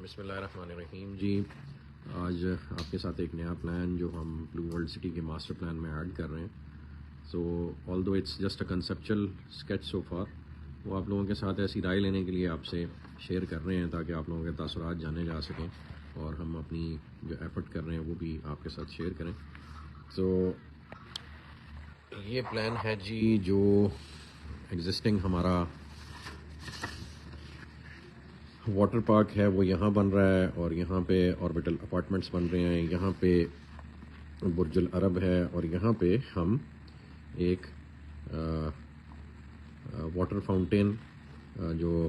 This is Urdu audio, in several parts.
بسم اللہ الرحمن الرحیم جی. آج آپ کے ساتھ ایک نیا پلان جو ہم بلو ورلڈ سٹی کے ماسٹر پلان میں ایڈ کر رہے ہیں. So although it's just a conceptual sketch so far, وہ آپ لوگوں کے ساتھ ایسی رائے لینے کے لیے آپ سے شیئر کر رہے ہیں تاکہ آپ لوگوں کے تاثرات جانے جا سکیں اور ہم اپنی جو ایفرٹ کر رہے ہیں وہ بھی آپ کے ساتھ شیئر کریں. سو یہ پلان ہے جی جو ایگزسٹنگ ہمارا واٹر پارک ہے وہ یہاں بن رہا ہے، اور یہاں پہ آربٹل اپارٹمنٹس بن رہے ہیں، یہاں پہ برج العرب ہے، اور یہاں پہ ہم ایک واٹر فاؤنٹین جو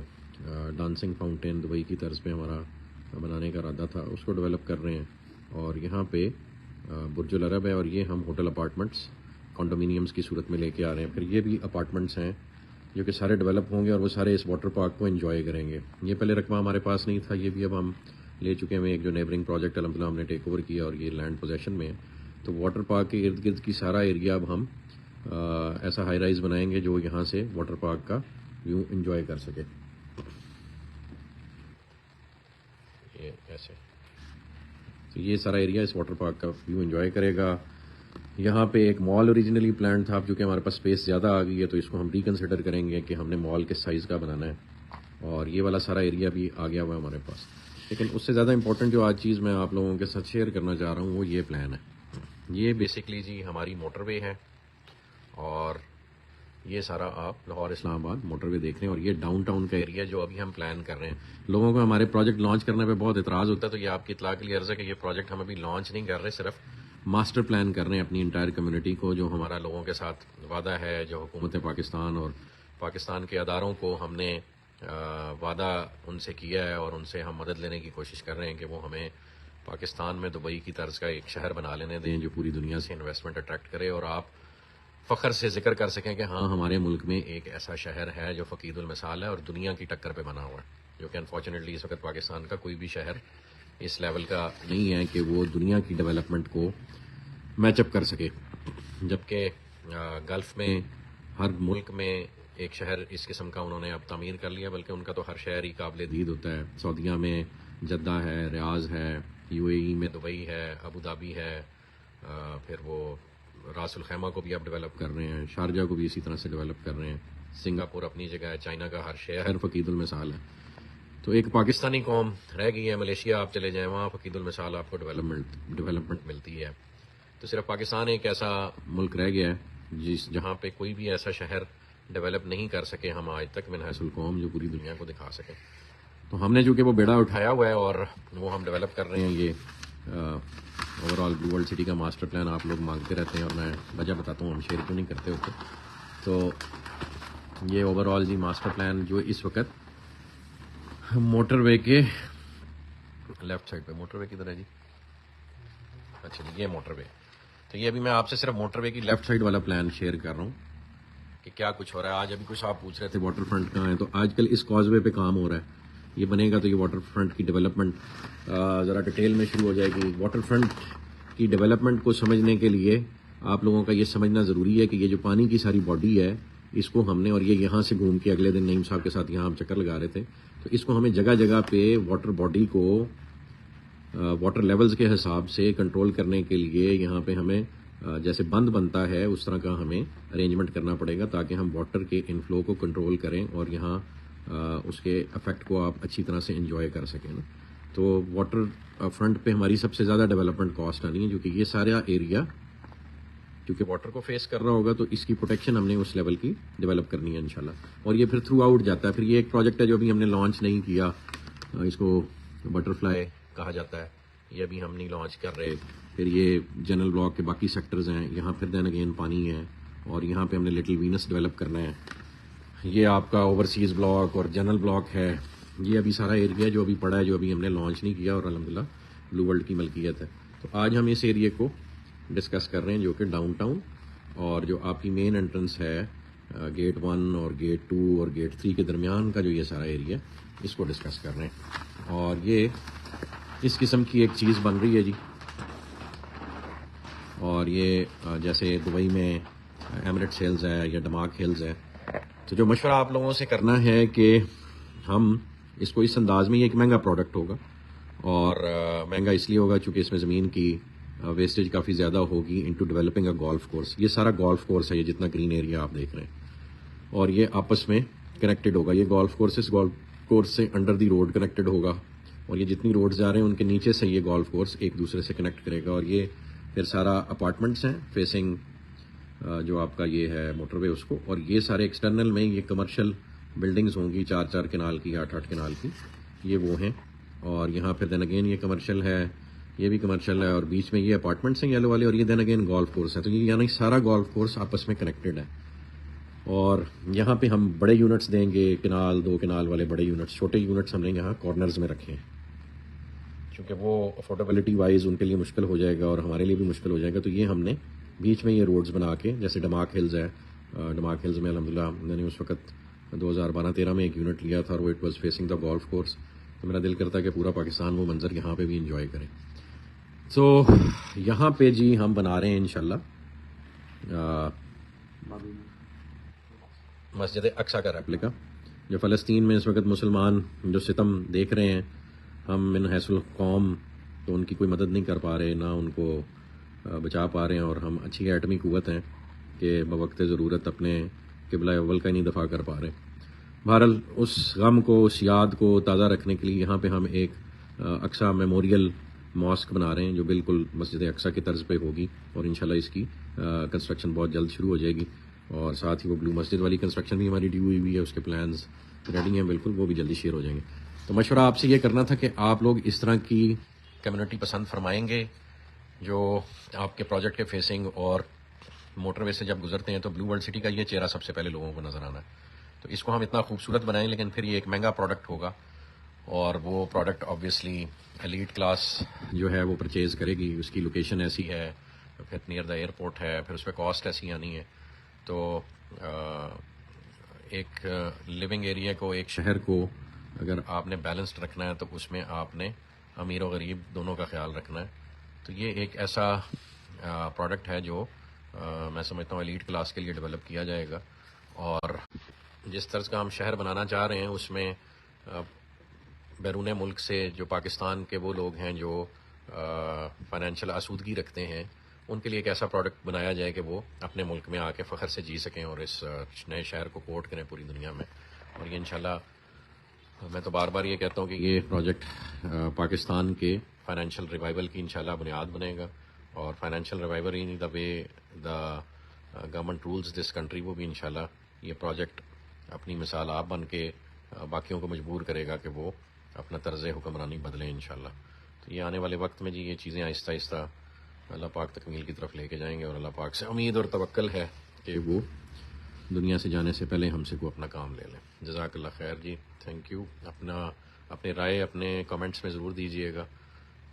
ڈانسنگ فاؤنٹین دبئی کی طرز پہ ہمارا بنانے کا ارادہ تھا اس کو ڈیولپ کر رہے ہیں. اور یہاں پہ برج العرب ہے، اور یہ ہم ہوٹل اپارٹمنٹس کنڈومینیمس کی صورت میں لے کے آ رہے ہیں. پھر یہ بھی اپارٹمنٹس ہیں جو کہ سارے ڈیولپ ہوں گے اور وہ سارے اس واٹر پارک کو انجوائے کریں گے. یہ پہلے رقبہ ہمارے پاس نہیں تھا، یہ بھی اب ہم لے چکے ہیں. ایک جو نیبرنگ پروجیکٹ الحمدللہ ہم نے ٹیک اوور کیا اور یہ لینڈ پوزیشن میں ہے. تو واٹر پارک کے ارد گرد کی سارا ایریا اب ہم ایسا ہائی رائز بنائیں گے جو یہاں سے واٹر پارک کا ویو انجوائے کر سکے. یہ ایسے تو یہ سارا ایریا اس واٹر پارک کا ویو انجوائے کرے گا. یہاں پہ ایک مال اوریجنلی پلان تھا، اب چونکہ ہمارے پاس اسپیس زیادہ آ گئی ہے تو اس کو ہم ریکنسیڈر کریں گے کہ ہم نے مال کس سائز کا بنانا ہے. اور یہ والا سارا ایریا بھی آ گیا ہوا ہے ہمارے پاس. لیکن اس سے زیادہ امپورٹنٹ جو آج چیز میں آپ لوگوں کے ساتھ شیئر کرنا چاہ رہا ہوں وہ یہ پلان ہے. یہ بیسکلی جی ہماری موٹر وے ہے، اور یہ سارا آپ لاہور اسلام آباد موٹر وے دیکھ رہے ہیں. اور یہ ڈاؤن ٹاؤن کا ایریا جو ابھی ہم پلان کر رہے ہیں. لوگوں کو ہمارے پروجیکٹ لانچ کرنے پہ بہت اعتراض ہوتا ہے، تو یہ آپ کی اطلاع کے لیے عرض ہے کہ یہ پروجیکٹ ہم ابھی لانچ نہیں کر رہے، صرف ماسٹر پلان کر رہے ہیں اپنی انٹائر کمیونٹی کو. جو ہمارا لوگوں کے ساتھ وعدہ ہے، جو حکومت پاکستان اور پاکستان کے اداروں کو ہم نے وعدہ ان سے کیا ہے، اور ان سے ہم مدد لینے کی کوشش کر رہے ہیں کہ وہ ہمیں پاکستان میں دبئی کی طرز کا ایک شہر بنا لینے دیں جو پوری دنیا سے انویسٹمنٹ اٹریکٹ کرے، اور آپ فخر سے ذکر کر سکیں کہ ہاں ہمارے ملک میں ایک ایسا شہر ہے جو فقید المثال ہے اور دنیا کی ٹکر پہ بنا ہوا ہے. جو کہ انفارچونیٹلی اس وقت پاکستان کا کوئی بھی شہر اس لیول کا نہیں ہے کہ وہ دنیا کی ڈیولپمنٹ کو میچ اپ کر سکے. جبکہ گلف میں ہر ملک میں ایک شہر اس قسم کا انہوں نے اب تعمیر کر لیا، بلکہ ان کا تو ہر شہر ہی قابل دید ہوتا ہے. سعودیہ میں جدہ ہے، ریاض ہے، یو اے ای میں دبئی ہے، ابو ظہبی ہے، پھر وہ راس الخیمہ کو بھی اب ڈیولپ کر رہے ہیں، شارجہ کو بھی اسی طرح سے ڈیولپ کر رہے ہیں، سنگاپور اپنی جگہ ہے، چائنا کا ہر شہر فقید المثال ہے. تو ایک پاکستانی قوم رہ گئی ہے، ملیشیا آپ چلے جائیں وہاں فقید المثال آپ کو ڈیولپمنٹ ملتی ہے. تو صرف پاکستان ایک ایسا ملک رہ گیا ہے جہاں پہ کوئی بھی ایسا شہر ڈیولپ نہیں کر سکے ہم آج تک من حیث القوم جو پوری دنیا کو دکھا سکے. تو ہم نے چونکہ وہ بیڑا اٹھایا ہوا ہے اور وہ ہم ڈیولپ کر رہے ہیں. یہ overall Blue World City کا ماسٹر پلان آپ لوگ مانگتے رہتے ہیں اور میں وجہ بتاتا ہوں ہم شیئر کیوں نہیں کرتے ہوتے. تو یہ اوور آل جی ماسٹر پلان جو اس وقت موٹر وے کے لیفٹ سائڈ پہ، موٹر وے کدھر ہے جی؟ اچھا جی یہ موٹر وے. تو یہ ابھی میں آپ سے صرف موٹر وے کی لیفٹ سائڈ والا پلان شیئر کر رہا ہوں کہ کیا کچھ ہو رہا ہے. آج ابھی کچھ آپ پوچھ رہے تھے واٹر فرنٹ کہاں ہے، تو آج کل اس کاز وے پہ کام ہو رہا ہے. یہ بنے گا تو یہ واٹر فرنٹ کی ڈیولپمنٹ ذرا ڈیٹیل میں شروع ہو جائے گی. واٹر فرنٹ کی ڈیولپمنٹ کو سمجھنے کے لیے آپ لوگوں کا یہ سمجھنا ضروری ہے کہ یہ جو پانی کی ساری باڈی ہے اس کو ہم نے، اور یہ یہاں سے گھوم کے اگلے دن نعیم صاحب کے ساتھ یہاں ہم چکر لگا رہے تھے، تو اس کو ہمیں جگہ جگہ پہ واٹر باڈی کو واٹر لیولز کے حساب سے کنٹرول کرنے کے لیے یہاں پہ ہمیں جیسے بند بنتا ہے اس طرح کا ہمیں ارینجمنٹ کرنا پڑے گا تاکہ ہم واٹر کے انفلو کو کنٹرول کریں اور یہاں اس کے افیکٹ کو آپ اچھی طرح سے انجوائے کر سکیں نا. تو واٹر فرنٹ پہ ہماری سب سے زیادہ ڈیولپمنٹ کاسٹ آنی ہے، جو کہ یہ سارا ایریا کیونکہ واٹر کو فیس کر رہا ہوگا تو اس کی پروٹیکشن ہم نے اس لیول کی ڈیولپ کرنی ہے انشاءاللہ. اور یہ پھر تھرو آؤٹ جاتا ہے. پھر یہ ایک پروجیکٹ ہے جو ابھی ہم نے لانچ نہیں کیا، اس کو بٹر فلائی کہا جاتا ہے، یہ ابھی ہم نہیں لانچ کر رہے. پھر یہ جنرل بلاک کے باقی سیکٹرز ہیں، یہاں پھر دین اگین پانی ہے، اور یہاں پہ ہم نے لٹل وینس ڈیولپ کرنا ہے. یہ آپ کا اوورسیز بلاک اور جنرل بلاک ہے. یہ ابھی سارا ایریا جو ابھی پڑا ہے جو ابھی ہم نے لانچ نہیں کیا اور الحمدللہ بلو ورلڈ کی ملکیت ہے. تو آج ہم اس ایریا کو ڈسکس کر رہے ہیں جو کہ ڈاؤن ٹاؤن اور جو آپ کی مین انٹرنس ہے گیٹ 1 اور گیٹ 2 اور گیٹ 3 کے درمیان کا جو یہ سارا ایریا اس کو ڈسکس کر رہے ہیں. اور یہ اس قسم کی ایک چیز بن رہی ہے جی. اور یہ جیسے دبئی میں ایمریٹس ہلز ہے یا ڈماک ہلز ہے، تو جو مشورہ آپ لوگوں سے کرنا ہے کہ ہم اس کو اس انداز میں، یہ ایک مہنگا پروڈکٹ ہوگا اور مہنگا اس لیے ہوگا چونکہ اس میں زمین کی ویسٹیج کافی زیادہ ہوگی into developing a golf course. یہ سارا گولف کورس ہے، یہ جتنا گرین ایریا آپ دیکھ رہے ہیں، اور یہ آپس میں کنیکٹڈ ہوگا. یہ گولف کورس اس گولف کورس سے انڈر دی روڈ کنیکٹڈ ہوگا، اور یہ جتنی روڈز جا رہے ہیں ان کے نیچے سے یہ گولف کورس ایک دوسرے سے کنیکٹ کرے گا. اور یہ پھر سارا اپارٹمنٹس ہیں فیسنگ جو آپ کا یہ ہے موٹر وے اس کو، اور یہ سارے ایکسٹرنل میں یہ کمرشل بلڈنگز ہوں گی 4-4 کنال کی 8-8 کنال کی، یہ وہ ہیں. اور یہاں پھر دین اگین یہ کمرشل ہے، یہ بھی کمرشل ہے، اور بیچ میں یہ اپارٹمنٹس ہیں یلو والے، اور یہ دین اگین گولف کورس ہے. تو یہ یعنی سارا گولف کورس آپس میں کنیکٹڈ ہے. اور یہاں پہ ہم بڑے یونٹس دیں گے، کنال 2 کنال والے بڑے یونٹس. چھوٹے یونٹس ہم نے یہاں کارنرز میں رکھے ہیں کیونکہ وہ افورڈیبلٹی وائز ان کے لیے مشکل ہو جائے گا اور ہمارے لیے بھی مشکل ہو جائے گا. تو یہ ہم نے بیچ میں یہ روڈز بنا کے، جیسے ڈماک ہلز ہے، ڈماک ہلز میں الحمدللہ میں نے اس وقت 2012-13 میں ایک یونٹ لیا تھا، اور وہ it was facing the golf course. تو میرا دل کرتا ہے کہ پورا پاکستان وہ منظر یہاں پہ بھی انجوائے کرے. تو یہاں پہ جی ہم بنا رہے ہیں انشاءاللہ مسجد اقصیٰ کا ریپلیکا، جو فلسطین میں اس وقت مسلمان جو ستم دیکھ رہے ہیں. ہم من حیث القوم تو ان کی کوئی مدد نہیں کر پا رہے، نہ ان کو بچا پا رہے ہیں، اور ہم اچھی ایٹمی قوت ہیں کہ بوقت ضرورت اپنے قبلہ اول کا ہی نہیں دفاع کر پا رہے. بہرحال اس غم کو، اس یاد کو تازہ رکھنے کے لیے یہاں پہ ہم ایک اقصیٰ میموریل ماسک بنا رہے ہیں، جو بالکل مسجد اقصیٰ کی طرز پہ ہوگی، اور انشاءاللہ اس کی کنسٹرکشن بہت جلد شروع ہو جائے گی. اور ساتھ ہی وہ بلو مسجد والی کنسٹرکشن بھی ہماری ڈیو ہوئی ہے، اس کے پلانز ریڈی ہیں بالکل، وہ بھی جلدی شیئر ہو جائیں گے. تو مشورہ آپ سے یہ کرنا تھا کہ آپ لوگ اس طرح کی کمیونٹی پسند فرمائیں گے جو آپ کے پروجیکٹ کے فیسنگ اور موٹر وے سے جب گزرتے ہیں تو بلو ورلڈ سٹی کا یہ چہرہ سب سے پہلے لوگوں کو نظر آنا ہے. تو اس کو ہم اتنا خوبصورت بنائیں، لیکن پھر یہ ایک مہنگا پروڈکٹ ہوگا، اور وہ پروڈکٹ آبویسلی ایلیٹ کلاس جو ہے وہ پرچیز کرے گی. اس کی لوکیشن ایسی ہے، پھر نیئر دا ایئرپورٹ ہے، پھر اس پہ کاسٹ ایسی آنی ہے. تو ایک لیونگ ایریا کو، ایک شہر کو اگر آپ نے بیلنسڈ رکھنا ہے تو اس میں آپ نے امیر و غریب دونوں کا خیال رکھنا ہے. تو یہ ایک ایسا پروڈکٹ ہے جو میں سمجھتا ہوں ایلیٹ کلاس کے لیے ڈیولپ کیا جائے گا. اور جس طرز کا ہم شہر بنانا چاہ رہے ہیں اس میں بیرون ملک سے جو پاکستان کے وہ لوگ ہیں جو فائنینشیل آسودگی رکھتے ہیں، ان کے لیے ایک ایسا پروڈکٹ بنایا جائے کہ وہ اپنے ملک میں آ کے فخر سے جی سکیں اور اس نئے شہر کو کوٹ کریں پوری دنیا میں. اور یہ انشاءاللہ میں تو بار بار یہ کہتا ہوں کہ یہ پروجیکٹ پاکستان کے فائنینشیل ریوائول کی انشاءاللہ بنیاد بنے گا. اور financial revival in the way the government rules this country, وہ بھی انشاءاللہ یہ پروجیکٹ اپنی مثال آپ بن کے باقیوں کو مجبور کرے گا کہ وہ اپنا طرز حکمرانی بدلیں انشاءاللہ. تو یہ آنے والے وقت میں جی یہ چیزیں آہستہ آہستہ اللہ پاک تکمیل کی طرف لے کے جائیں گے، اور اللہ پاک سے امید اور توکل ہے کہ وہ دنیا سے جانے سے پہلے ہم سے کو اپنا کام لے لیں. جزاک اللہ خیر جی، تھینک یو. اپنے رائے اپنے کمنٹس میں ضرور دیجیے گا.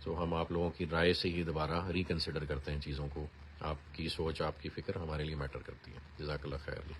تو ہم آپ لوگوں کی رائے سے ہی دوبارہ ریکنسیڈر کرتے ہیں چیزوں کو. آپ کی سوچ، آپ کی فکر ہمارے لیے میٹر کرتی ہے. جزاک اللہ خیر جی.